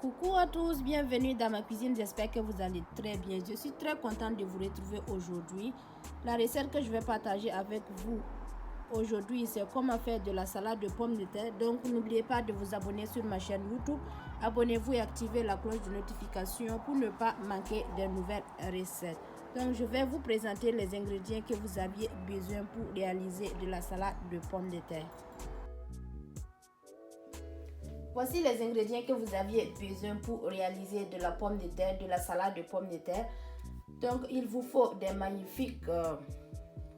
Coucou à tous, bienvenue dans ma cuisine, j'espère que vous allez très bien. Je suis très contente de vous retrouver aujourd'hui. La recette que je vais partager avec vous aujourd'hui, c'est comment faire de la salade de pommes de terre. Donc n'oubliez pas de vous abonner sur ma chaîne YouTube. Abonnez-vous et activez la cloche de notification pour ne pas manquer de nouvelles recettes. Donc je vais vous présenter les ingrédients que vous aviez besoin pour réaliser de la salade de pommes de terre. Voici les ingrédients que vous aviez besoin pour réaliser de la pomme de terre, de la salade de pommes de terre. Donc il vous faut des magnifiques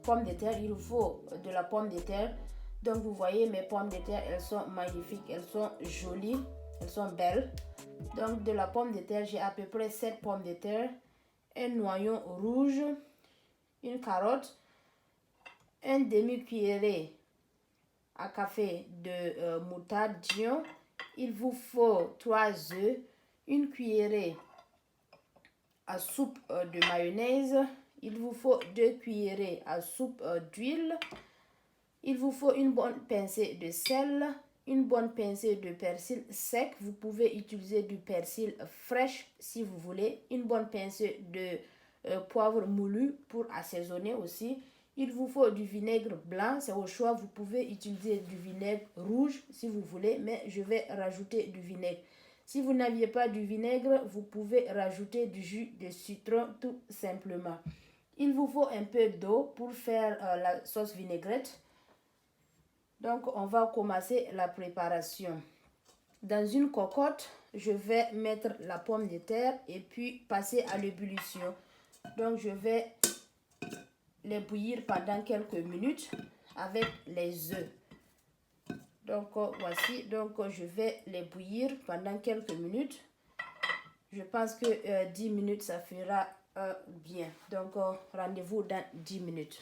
pommes de terre, il vous faut de la pomme de terre. Donc vous voyez mes pommes de terre, elles sont magnifiques, elles sont jolies, elles sont belles. Donc de la pomme de terre, j'ai à peu près 7 pommes de terre, un noyau rouge, une carotte, un demi-cuillerée à café de moutarde Dijon. Il vous faut 3 œufs, une cuillerée à soupe de mayonnaise. Il vous faut 2 cuillerées à soupe d'huile. Il vous faut une bonne pincée de sel, une bonne pincée de persil sec. Vous pouvez utiliser du persil fraîche si vous voulez. Une bonne pincée de poivre moulu pour assaisonner aussi. Il vous faut du vinaigre blanc, c'est au choix. Vous pouvez utiliser du vinaigre rouge si vous voulez, mais je vais rajouter du vinaigre. Si vous n'aviez pas du vinaigre, vous pouvez rajouter du jus de citron tout simplement. Il vous faut un peu d'eau pour faire la sauce vinaigrette. Donc, on va commencer la préparation. Dans une cocotte, je vais mettre la pomme de terre et puis passer à l'ébullition. Donc, je vais les bouillir pendant quelques minutes avec les œufs. Donc voici, donc je vais les bouillir pendant quelques minutes. Je pense que 10 minutes ça fera bien. Donc rendez-vous dans 10 minutes.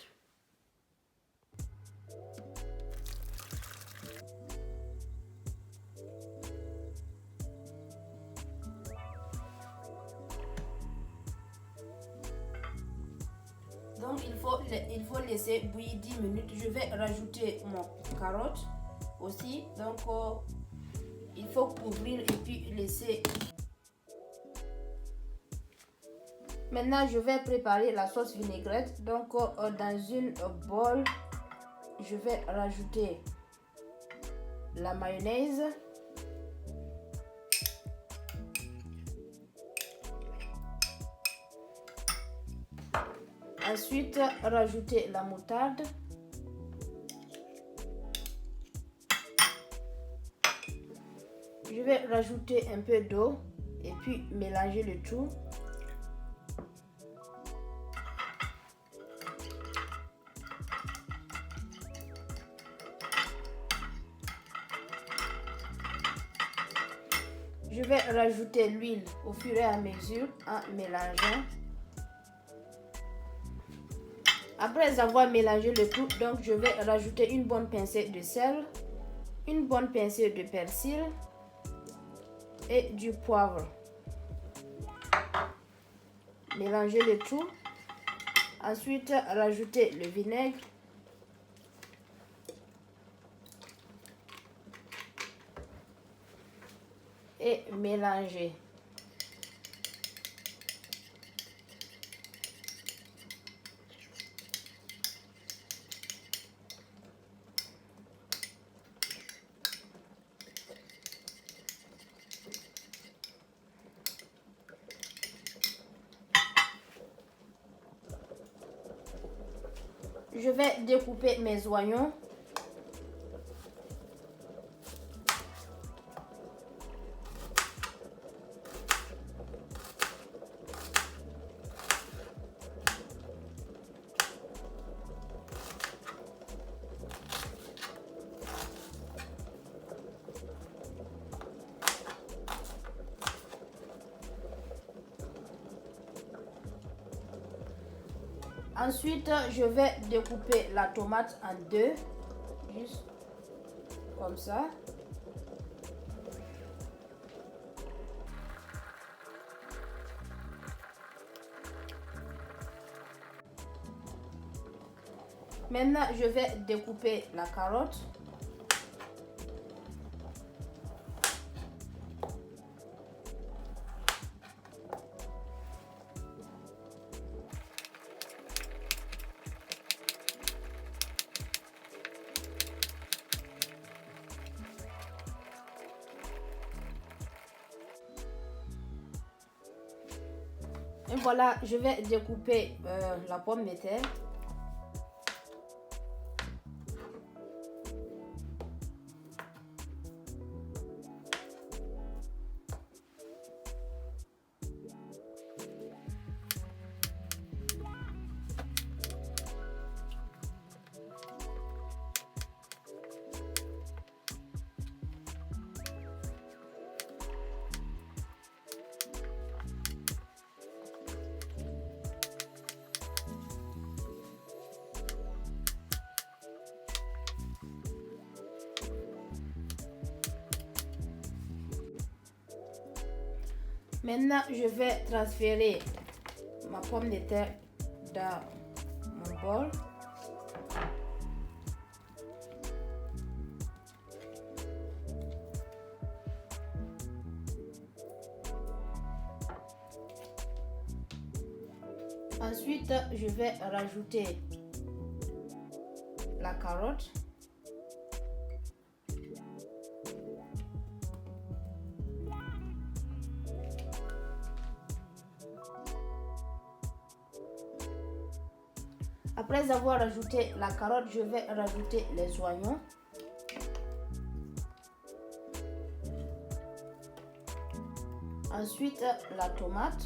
Donc il faut laisser bouillir 10 minutes. Je vais rajouter mon carotte aussi. Donc il faut couvrir et puis laisser. Maintenant je vais préparer la sauce vinaigrette. Donc dans une bol, je vais rajouter la mayonnaise. Ensuite, rajouter la moutarde. Je vais rajouter un peu d'eau et puis mélanger le tout. Je vais rajouter l'huile au fur et à mesure en mélangeant. Après avoir mélangé le tout, donc je vais rajouter une bonne pincée de sel, une bonne pincée de persil et du poivre. Mélanger le tout. Ensuite, rajouter le vinaigre. Et mélanger. Je vais découper mes oignons. Ensuite, je vais découper la tomate en deux, juste comme ça. Maintenant, je vais découper la carotte. Et voilà, je vais découper la pomme de terre. Maintenant, je vais transférer ma pomme de terre dans mon bol. Ensuite, je vais rajouter la carotte. Après avoir ajouté la carotte, je vais rajouter les oignons. Ensuite, la tomate.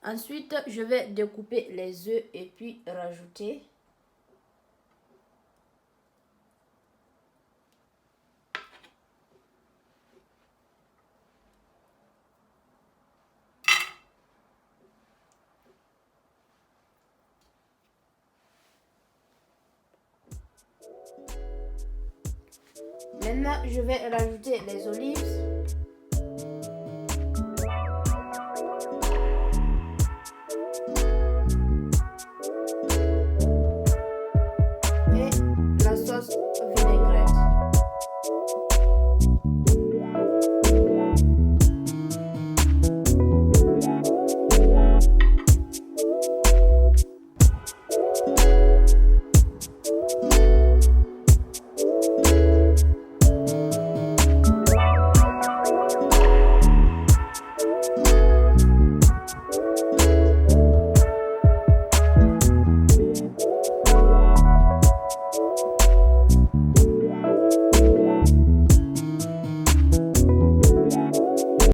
Ensuite, je vais découper les œufs et puis rajouter. Maintenant, je vais rajouter les olives.